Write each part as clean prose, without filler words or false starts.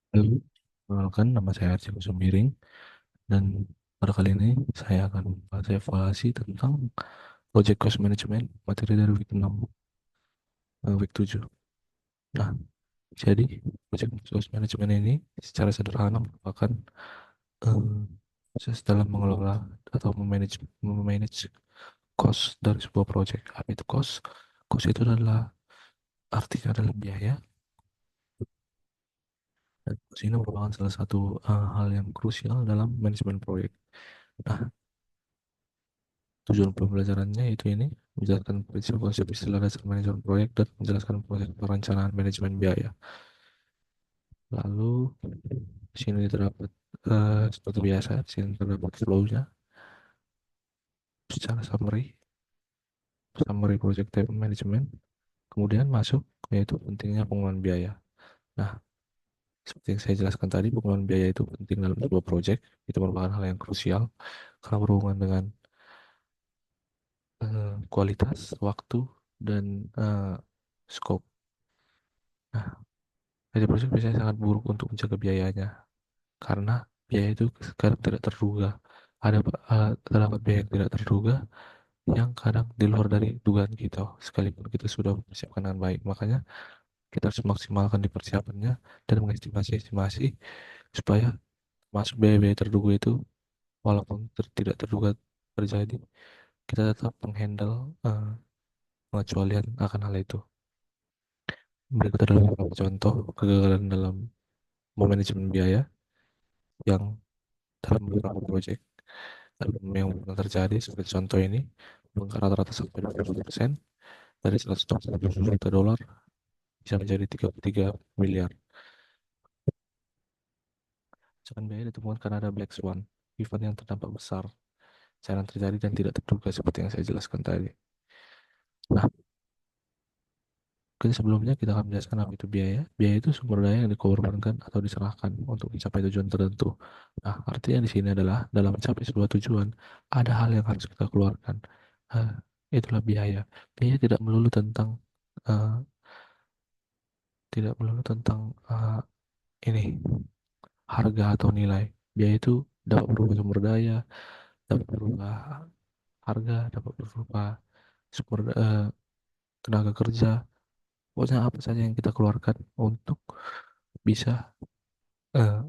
Halo, perkenalkan nama saya Archie Kusumiring dan pada kali ini saya akan membahas evaluasi tentang Project Cost Management materi dari week 6 week 7. Nah, jadi Project Cost Management ini secara sederhana merupakan proses dalam mengelola atau memanage cost dari sebuah project. Apa itu cost? Cost itu adalah artinya adalah biaya, dan cost ini merupakan salah satu hal yang krusial dalam manajemen proyek. Nah, tujuan pembelajarannya itu ini menjelaskan prinsip konsep istilah dasar manajemen proyek dan menjelaskan proses perencanaan manajemen biaya. Lalu di sini terdapat seperti biasa, di sini terdapat flow-nya secara summary project type management. Kemudian masuk yaitu pentingnya pengelolaan biaya. Nah, seperti yang saya jelaskan tadi, pengelolaan biaya itu penting dalam sebuah project. Itu merupakan hal yang krusial karena berhubungan dengan kualitas, waktu, dan scope. Nah, jadi project biasanya sangat buruk untuk menjaga biayanya karena biaya itu kadang tidak terduga. Terdapat biaya yang tidak terduga yang kadang di luar dari dugaan kita, sekalipun kita sudah mempersiapkan dengan baik. Makanya kita harus memaksimalkan di persiapannya dan mengestimasi-estimasi supaya masuk biaya-biaya terduga itu, walaupun tidak terduga terjadi, kita tetap menghandle pengecualian akan hal itu. Berikut adalah beberapa contoh kegagalan dalam memanajemen biaya yang dalam beberapa proyek yang pernah terjadi. Seperti contoh ini, rata-rata sampai 20% dari 140 juta dolar bisa menjadi 33 miliar. Misalkan biaya ditemukan karena ada black swan, event yang terdampak besar, jarang terjadi dan tidak terduga seperti yang saya jelaskan tadi. Nah, sebelumnya kita akan menjelaskan apa itu biaya. Biaya itu sumber daya yang dikorbankan atau diserahkan untuk mencapai tujuan tertentu. Nah, artinya di sini adalah dalam mencapai sebuah tujuan, ada hal yang harus kita keluarkan. Eh, Itulah biaya. Biaya eh, tidak melulu tentang ini harga atau nilai. Biaya itu dapat berupa sumber daya, dapat berupa harga, dapat berupa tenaga kerja. Pokoknya apa saja yang kita keluarkan untuk bisa eh,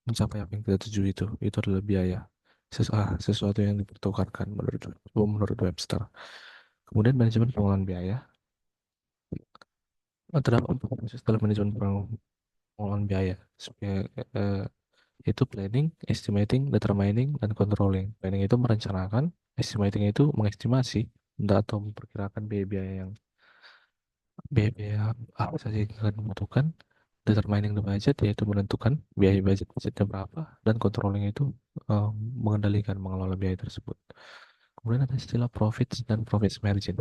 mencapai apa yang kita tuju, itu adalah biaya. Sesuatu yang dipertukarkan menurut Webster. Kemudian manajemen pengelolaan biaya. Terdapat empat proses dalam manajemen pengelolaan biaya. Supaya, eh, Itu planning, estimating, determining, dan controlling. Planning itu merencanakan, estimating itu mengestimasi atau memperkirakan biaya-biaya biaya apa saja yang akan dibutuhkan. Determining the budget yaitu menentukan biaya budgetnya berapa, dan controlling itu eh, mengelola biaya tersebut. Kemudian ada istilah profits dan profit margin.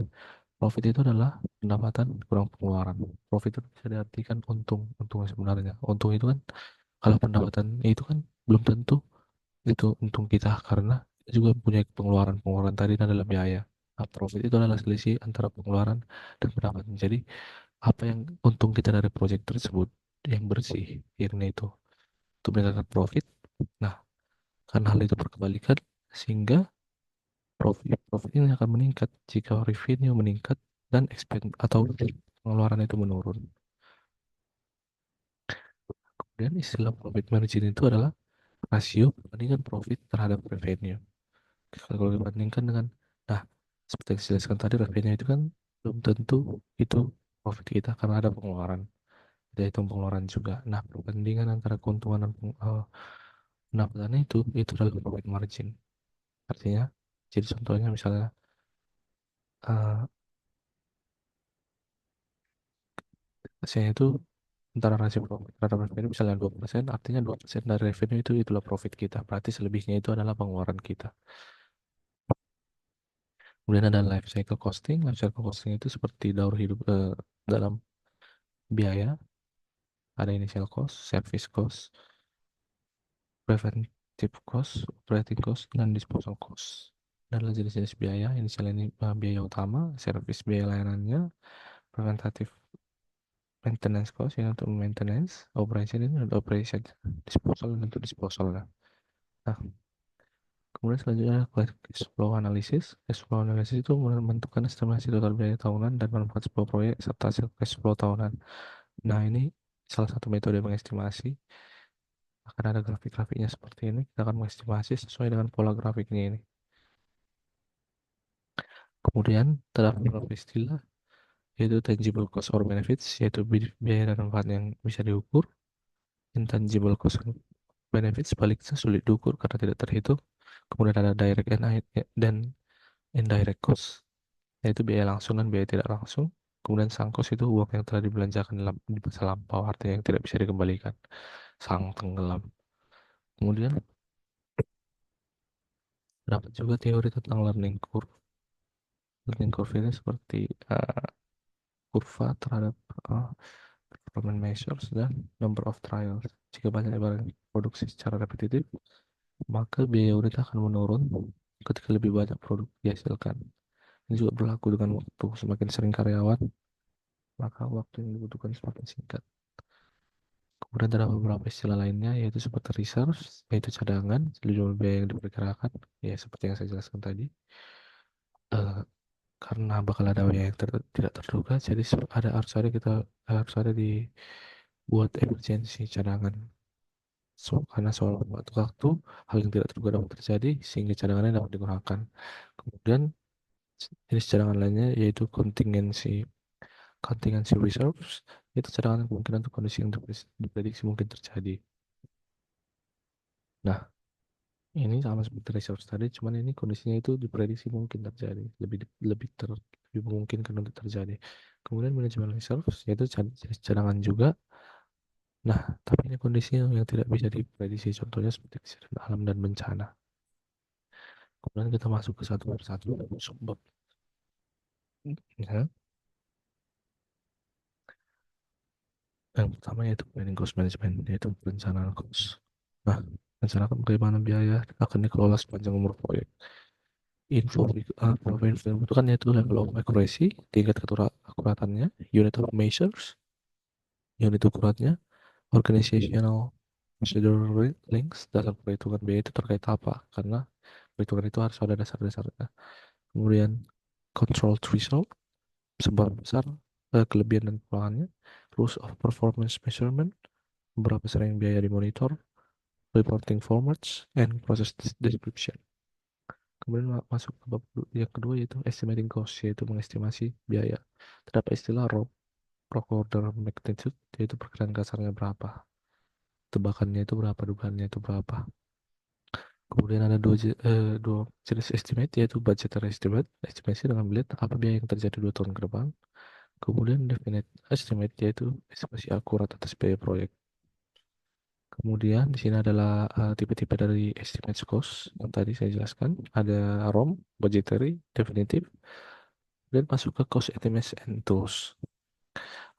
Profit itu adalah pendapatan kurang pengeluaran. Profit itu bisa diartikan untung sebenarnya. Untung itu kan, kalau pendapatan itu kan belum tentu itu untung kita, karena kita juga punya pengeluaran tadi adalah biaya. Nah, profit itu adalah selisih antara pengeluaran dan pendapatan. Jadi apa yang untung kita dari proyek tersebut yang bersih, ini itu meningkatkan profit. Nah, karena hal itu berkebalikan, sehingga profit ini akan meningkat jika revenue meningkat dan expend atau pengeluaran itu menurun. Kemudian istilah profit margin itu adalah rasio perbandingan profit terhadap revenue. Kalau dibandingkan dengan, nah, seperti yang saya jelaskan tadi, revenue itu kan belum tentu itu profit kita karena ada pengeluaran. Ada hitung pengeluaran juga. Nah, perbandingan antara keuntungan dan pendapatan itu adalah profit margin. Artinya, jadi contohnya misalnya eh saya itu antara rasio profit terhadap revenue misalnya 2%, artinya 2% dari revenue itu itulah profit kita. Berarti selebihnya itu adalah pengeluaran kita. Kemudian ada life cycle costing. Life cycle costing itu seperti daur hidup dalam biaya. Ada initial cost, service cost, preventive cost, operating cost, dan disposal cost. Dan adalah jenis-jenis biaya. Initial ini biaya utama, service biaya layanannya, preventatif maintenance cost yang untuk maintenance, operation ini untuk operation, disposal untuk disposal. Nah, kemudian selanjutnya cash flow analysis. Cash flow analysis itu menentukan estimasi total biaya tahunan dan manfaat sebuah proyek serta hasil cash flow tahunan. Nah, ini salah satu metode mengestimasi. Akan ada grafik-grafiknya seperti ini. Kita akan mengestimasi sesuai dengan pola grafiknya ini. Kemudian terdapat beberapa istilah, yaitu tangible cost or benefits, yaitu biaya dan manfaat yang bisa diukur. Intangible cost and benefits sebaliknya sulit diukur karena tidak terhitung. Kemudian ada direct dan indirect cost, yaitu biaya langsung dan biaya tidak langsung. Kemudian sunk cost itu uang yang telah dibelanjakan di masa lampau, artinya yang tidak bisa dikembalikan, sang tenggelam. Kemudian dapat juga teori tentang learning curve. Learning curve ini seperti kurva terhadap uh, performance measures dan number of trials. Jika banyak barang produksi secara repetitif, maka biaya unit akan menurun ketika lebih banyak produk dihasilkan. Ini juga berlaku dengan waktu. Semakin sering karyawan, maka waktu yang dibutuhkan semakin singkat. Kemudian ada beberapa istilah lainnya, yaitu seperti reserves, yaitu cadangan, jumlah biaya yang diperkirakan, ya seperti yang saya jelaskan tadi. Eh, karena bakal ada biaya yang tidak terduga, jadi harus ada dibuat emergency cadangan. Karena soal waktu hal yang tidak terduga dapat terjadi sehingga cadangannya dapat digunakan. Kemudian jenis cadangan lainnya yaitu contingency reserves, itu cadangan kemungkinan untuk kondisi yang diprediksi mungkin terjadi. Nah, ini sama seperti reserves tadi, cuman ini kondisinya itu diprediksi mungkin terjadi, lebih memungkinkan untuk terjadi. Kemudian manajemen reserves yaitu jenis cadangan juga. Nah, tapi ini kondisinya yang tidak bisa diprediksi, contohnya seperti kejadian alam dan bencana. Kemudian kita masuk ke satu persatu subbab. Ya, yang pertama yaitu planning cost management, yaitu perencanaan cost. Nah, rencanakan bagaimana biaya akan dikelola sepanjang umur proyek. Info itu kan yaitu level of accuracy, tingkat akuratannya, unit of measures, unit ukurannya, organizational procedure links, dasar perhitungan biaya itu terkait apa? Karena perhitungan itu harus ada dasar-dasarnya. Kemudian control threshold, seberapa besar kelebihan dan kekurangannya, rules of performance measurement, berapa sering biaya dimonitor, reporting formats, and process description. Kemudian masuk ke bab yang kedua yaitu estimating cost, yaitu mengestimasi biaya. Terdapat istilah rough order magnitude, yaitu perkiraan kasarnya berapa, tebakannya itu berapa, dugaannya itu berapa. Kemudian ada dua jenis estimate, yaitu budgetary estimate, estimasi dengan melihat apa biaya yang terjadi 2 tahun ke depan. Kemudian definite estimate, yaitu estimasi akurat atas biaya proyek. Kemudian di sini adalah tipe-tipe dari estimate cost yang tadi saya jelaskan. Ada ROM, budgetary, definitive, dan masuk ke cost estimates and tools.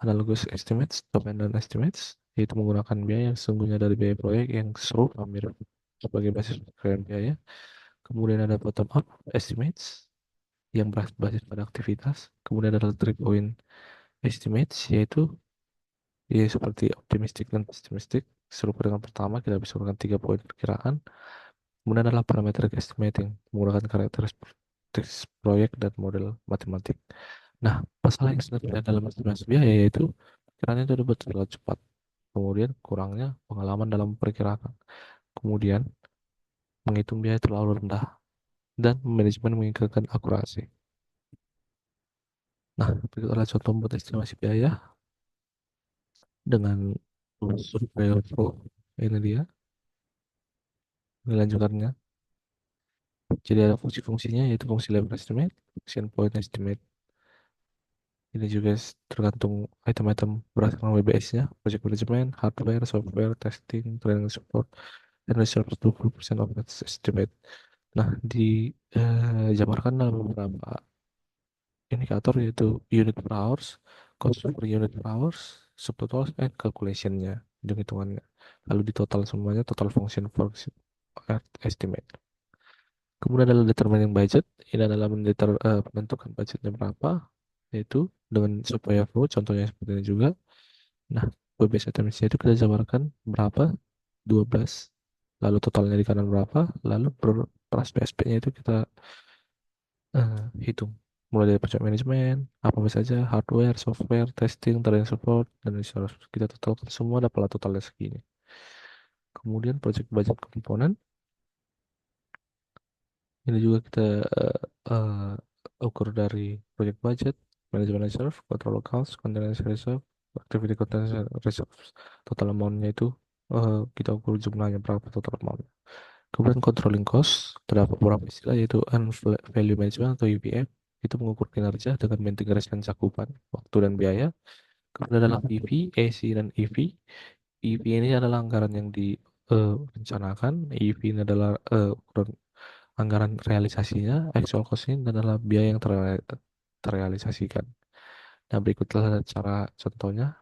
Analogous estimates, top-down estimates, yaitu menggunakan biaya yang sesungguhnya dari biaya proyek yang serupa mirip sebagai basis perkiraan biaya. Kemudian ada bottom-up estimates yang berbasis pada aktivitas. Kemudian ada 3-point estimates, yaitu ya seperti optimistic dan pessimistic. Serupa dengan pertama, kita bisa menggunakan 3 poin perkiraan. Kemudian adalah parametric estimating, menggunakan karakteristik proyek dan model matematik. Nah, masalah yang sedang ada dalam estimasi biaya yaitu perkiraannya itu dapat terlalu cepat. Kemudian kurangnya pengalaman dalam perkiraan. Kemudian menghitung biaya terlalu rendah dan manajemen menginginkan akurasi. Nah, berikut adalah contoh membuat estimasi biaya dengan survei flow. Ini dia, ini lanjutannya. Jadi ada fungsi-fungsinya yaitu fungsi level estimate, fungsi endpoint estimate. Ini juga tergantung item-item berdasarkan WBS-nya, project management, hardware, software, testing, training support, dan reserve 20% of that estimate. Nah, dijabarkan dalam beberapa indikator yaitu unit per hours, cost per unit per hours, subtotal, and calculation-nya, hitung-hitungannya. Lalu di total semuanya, total function for estimate. Kemudian adalah determining budget. Ini adalah menentukan budgetnya berapa, yaitu dengan supaya flow, contohnya seperti ini juga. Nah, WBS nya itu kita jabarkan berapa? 12. Lalu totalnya di kanan berapa? Lalu per aspek-aspeknya itu kita hitung. Mulai dari project management, apa saja, hardware, software, testing, training support, dan resource. Kita totalkan semua dapatlah totalnya segini. Kemudian project budget komponen, ini juga kita ukur dari project budget, management reserve, control accounts, contingency reserve, activity contingency reserve. Total amount-nya itu kita ukur jumlahnya berapa total amount. Kemudian controlling cost, terdapat beberapa istilah yaitu value management atau UVM, itu mengukur kinerja dengan mengintegrasikan cakupan, waktu dan biaya. Kemudian adalah PV, AC, dan EV. EV ini adalah anggaran yang direncanakan, EV ini adalah ukuran anggaran realisasinya, actual cost-nya adalah biaya yang terrealisasikan. Nah, berikutlah cara contohnya.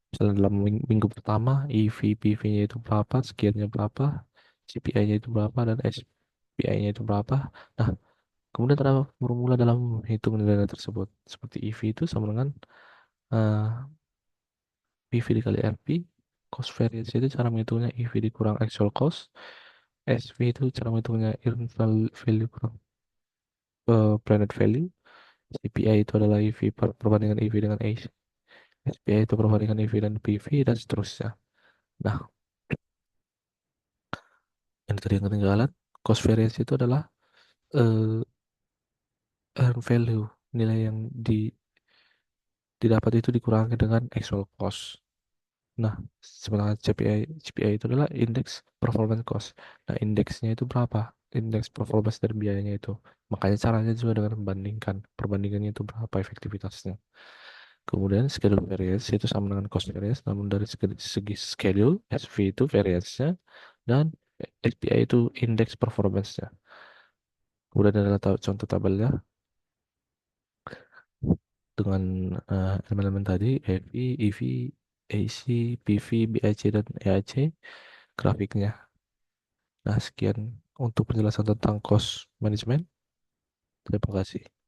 Misalnya dalam minggu pertama, EV, PV-nya itu berapa, sekiannya berapa, CPI-nya itu berapa, dan SPI-nya itu berapa. Nah, kemudian terdapat formula dalam menghitung nilai tersebut. Seperti EV itu sama dengan eh, PV dikali RP, cost variance itu cara menghitungnya EV dikurang actual cost, SV itu cara menghitungnya earned value kurang planned value, CPI itu adalah EV perbandingan EV dengan AC, SPI itu perbandingan EV dan PV, dan seterusnya. Nah, yang tadi yang ketinggalan, cost variance itu adalah eh, earned value, nilai yang didapat itu dikurangi dengan actual cost. Nah, sebenarnya CPI itu adalah indeks performance cost. Nah, indeksnya itu berapa? Indeks performance dari biayanya itu. Makanya caranya juga dengan membandingkan. Perbandingannya itu berapa efektivitasnya. Kemudian schedule variance itu sama dengan cost variance, namun dari segi schedule, SV itu variance-nya, dan SPI itu indeks performance-nya. Kemudian adalah contoh tabelnya dengan elemen-elemen tadi, EV, EV, AC, PV, BIC, dan EAC, grafiknya. Nah, sekian untuk penjelasan tentang cost management. Terima kasih.